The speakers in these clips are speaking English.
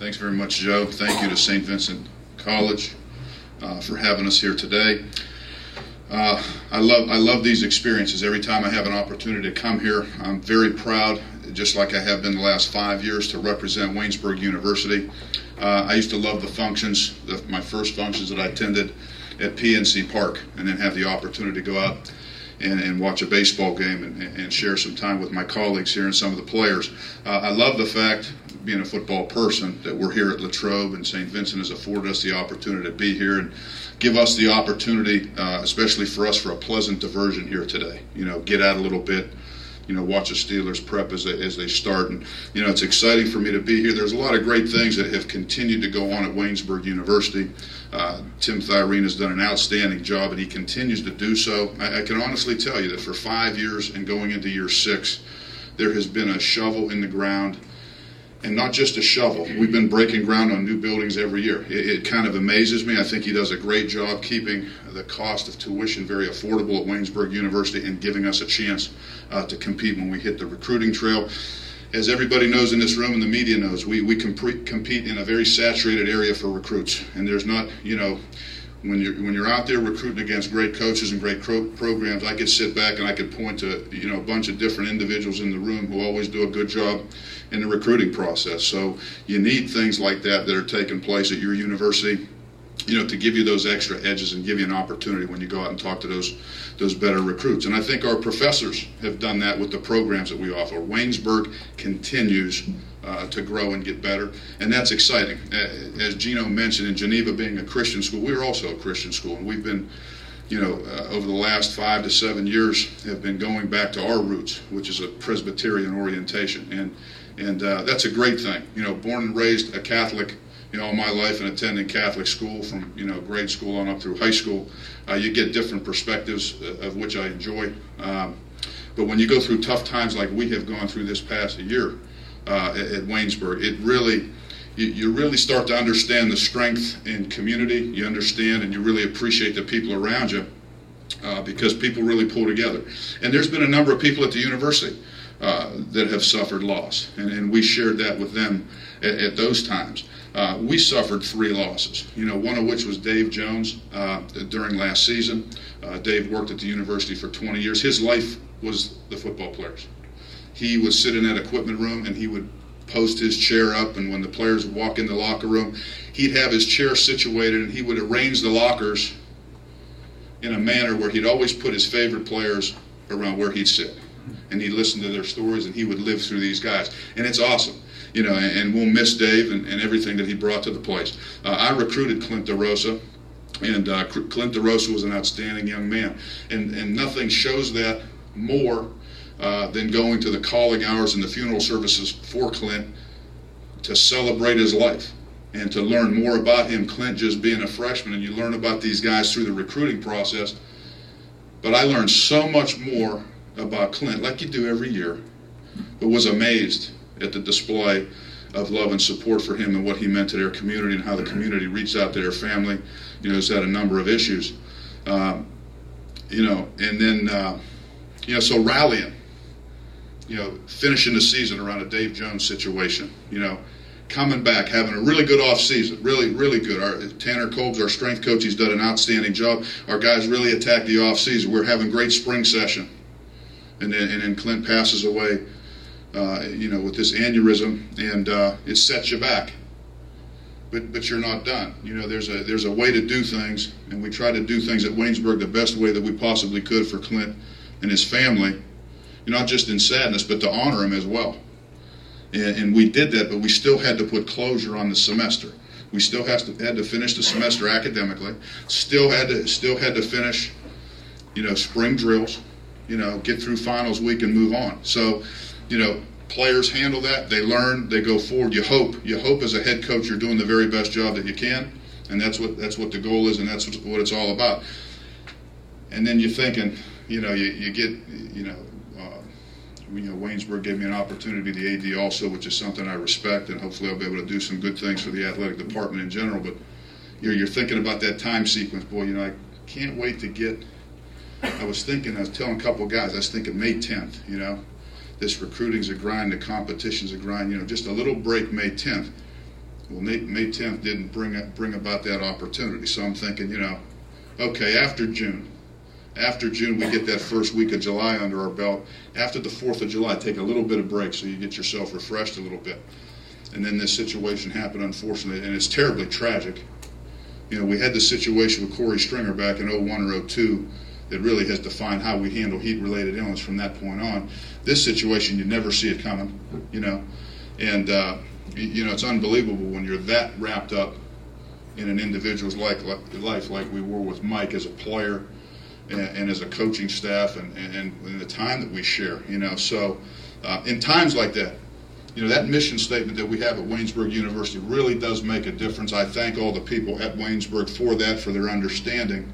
Thanks very much, Joe. Thank you to St. Vincent College for having us here today. I love these experiences. Every time I have an opportunity to come here, I'm very proud, just like I have been the last 5 years, to represent Waynesburg University. I used to love the functions, my first functions that I attended at PNC Park, and then have the opportunity to go out and watch a baseball game and share some time with my colleagues here and some of the players. I love the fact, being a football person, that we're here at Latrobe, and St. Vincent has afforded us the opportunity to be here and give us the opportunity, especially for us, for a pleasant diversion here today. Get out a little bit, watch the Steelers prep as they start. And, it's exciting for me to be here. There's a lot of great things that have continued to go on at Waynesburg University. Tim Thyrene has done an outstanding job, and he continues to do so. I can honestly tell you that for 5 years and going into year 6, there has been a shovel in the ground. And not just a shovel. We've been breaking ground on new buildings every year. It kind of amazes me. I think he does a great job keeping the cost of tuition very affordable at Waynesburg University and giving us a chance to compete when we hit the recruiting trail. As everybody knows in this room and the media knows, we compete in a very saturated area for recruits. And there's not, when you're out there recruiting against great coaches and great programs, I could sit back and I could point to a bunch of different individuals in the room who always do a good job in the recruiting process. So you need things like that are taking place at your university, to give you those extra edges and give you an opportunity when you go out and talk to those better recruits. And I think our professors have done that with the programs that we offer. Waynesburg continues to grow and get better, and that's exciting. As Gino mentioned, in Geneva being a Christian school, we're also a Christian school, and we've been, over the last 5 to 7 years, have been going back to our roots, which is a Presbyterian orientation, and that's a great thing. Born and raised a Catholic, all my life, and attending Catholic school from grade school on up through high school, you get different perspectives of which I enjoy. But when you go through tough times like we have gone through this past year at Waynesburg, you really start to understand the strength in community. You understand and you really appreciate the people around you because people really pull together. And there's been a number of people at the university that have suffered loss, and we shared that with them at those times. We suffered 3 losses, one of which was Dave Jones during last season. Dave worked at the university for 20 years. His life was the football players. He would sit in that equipment room and he would post his chair up, and when the players would walk in the locker room, he'd have his chair situated and he would arrange the lockers in a manner where he'd always put his favorite players around where he'd sit. And he'd listen to their stories, and he would live through these guys. And it's awesome, and we'll miss Dave and everything that he brought to the place. I recruited Clint DeRosa, and Clint DeRosa was an outstanding young man. And nothing shows that more than going to the calling hours and the funeral services for Clint to celebrate his life and to learn more about him. Clint just being a freshman, and you learn about these guys through the recruiting process. But I learned so much more about Clint, like you do every year, but was amazed at the display of love and support for him and what he meant to their community and how the community reached out to their family. Has had a number of issues, and then so rallying, finishing the season around a Dave Jones situation, coming back, having a really good off season, really, really good. Tanner Kolb's our strength coach. He's done an outstanding job. Our guys really attacked the off season. We're having great spring session. And then Clint passes away, with this aneurysm, and it sets you back. But you're not done. There's a way to do things, and we try to do things at Waynesburg the best way that we possibly could for Clint and his family, not just in sadness, but to honor him as well. And we did that, but we still had to put closure on the semester. We still had to finish the semester academically. Still had to finish, spring drills. Get through finals week and move on. So, players handle that. They learn. They go forward. You hope as a head coach you're doing the very best job that you can, and that's what the goal is, and that's what it's all about. And then you're thinking, you get, Waynesburg gave me an opportunity, the AD also, which is something I respect, and hopefully I'll be able to do some good things for the athletic department in general. But you're thinking about that time sequence, boy. I can't wait to get. I was telling a couple of guys, I was thinking May 10th, this recruiting's a grind, the competition's a grind, just a little break May 10th. Well, May 10th didn't bring about that opportunity. So I'm thinking, okay, after June we get that first week of July under our belt. After the 4th of July, take a little bit of break so you get yourself refreshed a little bit. And then this situation happened, unfortunately, and it's terribly tragic. We had the situation with Corey Stringer back in 01 or 02 that really has defined how we handle heat-related illness from that point on. This situation, you never see it coming, and it's unbelievable when you're that wrapped up in an individual's life like we were with Mike as a player and as a coaching staff and the time that we share, So in times like that, that mission statement that we have at Waynesburg University really does make a difference. I thank all the people at Waynesburg for that, for their understanding.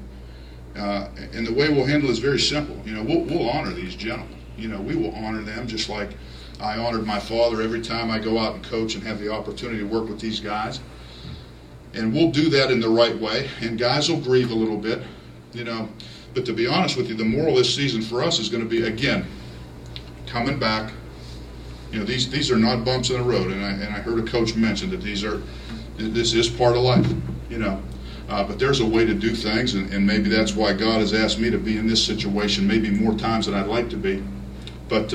And the way we'll handle it is very simple. We'll honor these gentlemen. We will honor them just like I honored my father every time I go out and coach and have the opportunity to work with these guys. And we'll do that in the right way. And guys will grieve a little bit, But to be honest with you, the moral this season for us is going to be, again, coming back. These are not bumps in the road. And I heard a coach mention that this is part of life, But there's a way to do things, and maybe that's why God has asked me to be in this situation maybe more times than I'd like to be. But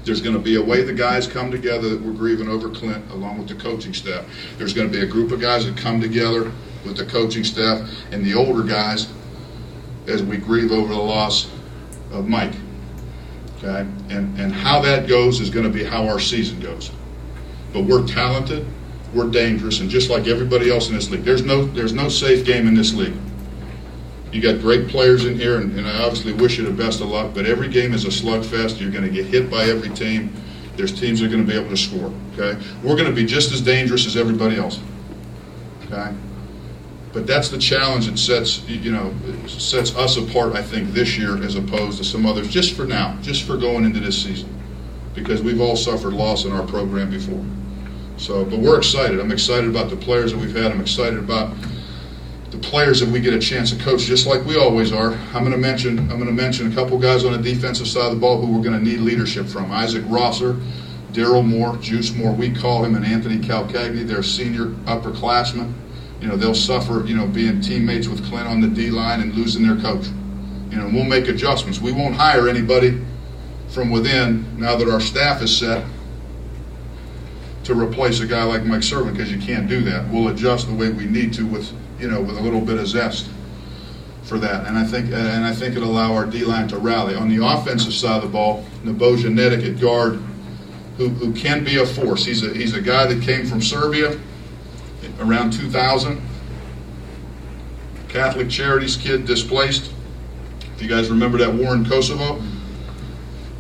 there's going to be a way the guys come together that we're grieving over Clint, along with the coaching staff. There's going to be a group of guys that come together with the coaching staff and the older guys as we grieve over the loss of Mike. Okay? And how that goes is going to be how our season goes. But we're talented. We're dangerous, and just like everybody else in this league, there's no safe game in this league. You got great players in here, and I obviously wish you the best of luck, but every game is a slugfest. You're going to get hit by every team. There's teams that are going to be able to score. Okay, we're going to be just as dangerous as everybody else. Okay, but that's the challenge that sets us apart, I think, this year as opposed to some others, just for now, just for going into this season, because we've all suffered loss in our program before. So, but we're excited. I'm excited about the players that we've had. I'm excited about the players that we get a chance to coach, just like we always are. I'm going to mention a couple guys on the defensive side of the ball who we're going to need leadership from. Isaac Rosser, Daryl Moore, Juice Moore, we call him, and Anthony Calcagni. They're senior upperclassmen. They'll suffer, being teammates with Clint on the D-line and losing their coach. We'll make adjustments. We won't hire anybody from within now that our staff is set to replace a guy like Mike Servant, because you can't do that. We'll adjust the way we need to with a little bit of zest for that. And I think it'll allow our D-line to rally. On the offensive side of the ball, Nebojsa Nedic at guard, who can be a force. He's a guy that came from Serbia around 2000. Catholic Charities kid, displaced. If you guys remember that war in Kosovo,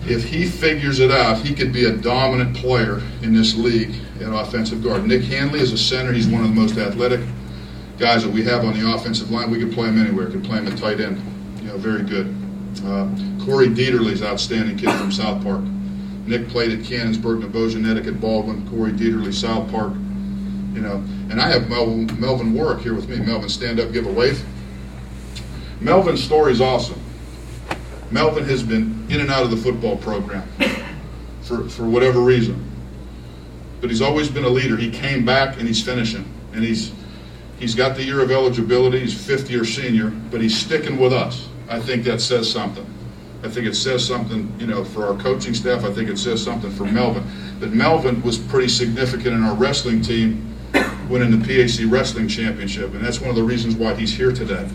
if he figures it out, he could be a dominant player in this league at offensive guard. Nick Hanley is a center. He's one of the most athletic guys that we have on the offensive line. We could play him anywhere. Could play him at tight end. Very good. Corey Dieterle's outstanding kid from South Park. Nick played at Cannonsburg, Nebojsa Nedic at Baldwin, Corey Dieterle, South Park. And I have Melvin Warwick here with me. Melvin, stand up, give a wave. Melvin's story is awesome. Melvin has been in and out of the football program for whatever reason. But he's always been a leader. He came back and he's finishing. And he's got the year of eligibility. He's a fifth-year senior, but he's sticking with us. I think that says something. I think it says something, for our coaching staff. I think it says something for Melvin. But Melvin was pretty significant in our wrestling team winning the PAC Wrestling Championship, and that's one of the reasons why he's here today.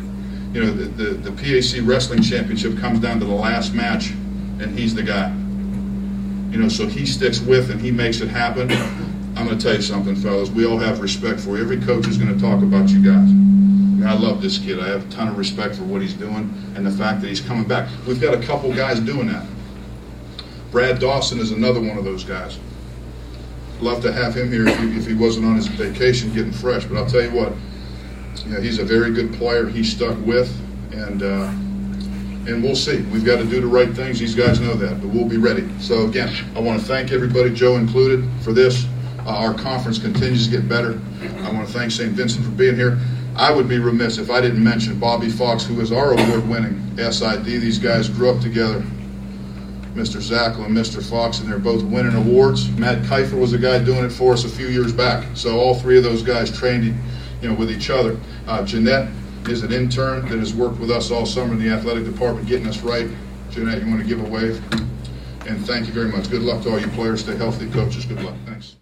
The PAC Wrestling Championship comes down to the last match, and he's the guy. So he sticks with and he makes it happen. I'm going to tell you something, fellas. We all have respect for you. Every coach is going to talk about you guys. I love this kid. I have a ton of respect for what he's doing and the fact that he's coming back. We've got a couple guys doing that. Brad Dawson is another one of those guys. Love to have him here if he wasn't on his vacation getting fresh. But I'll tell you what, he's a very good player. He's stuck with, and we'll see. We've got to do the right things. These guys know that, but we'll be ready. So again, I want to thank everybody, Joe included, for this. Our conference continues to get better. I want to thank St. Vincent for being here. I would be remiss if I didn't mention Bobby Fox, who is our award-winning SID. These guys grew up together Mr. Zackel and Mr. Fox, and they're both winning awards. Matt Kiefer was a guy doing it for us a few years back. So all three of those guys trained with each other. Jeanette is an intern that has worked with us all summer in the athletic department getting us right. Jeanette, you want to give a wave? And thank you very much. Good luck to all you players. Stay healthy. Coaches, good luck. Thanks.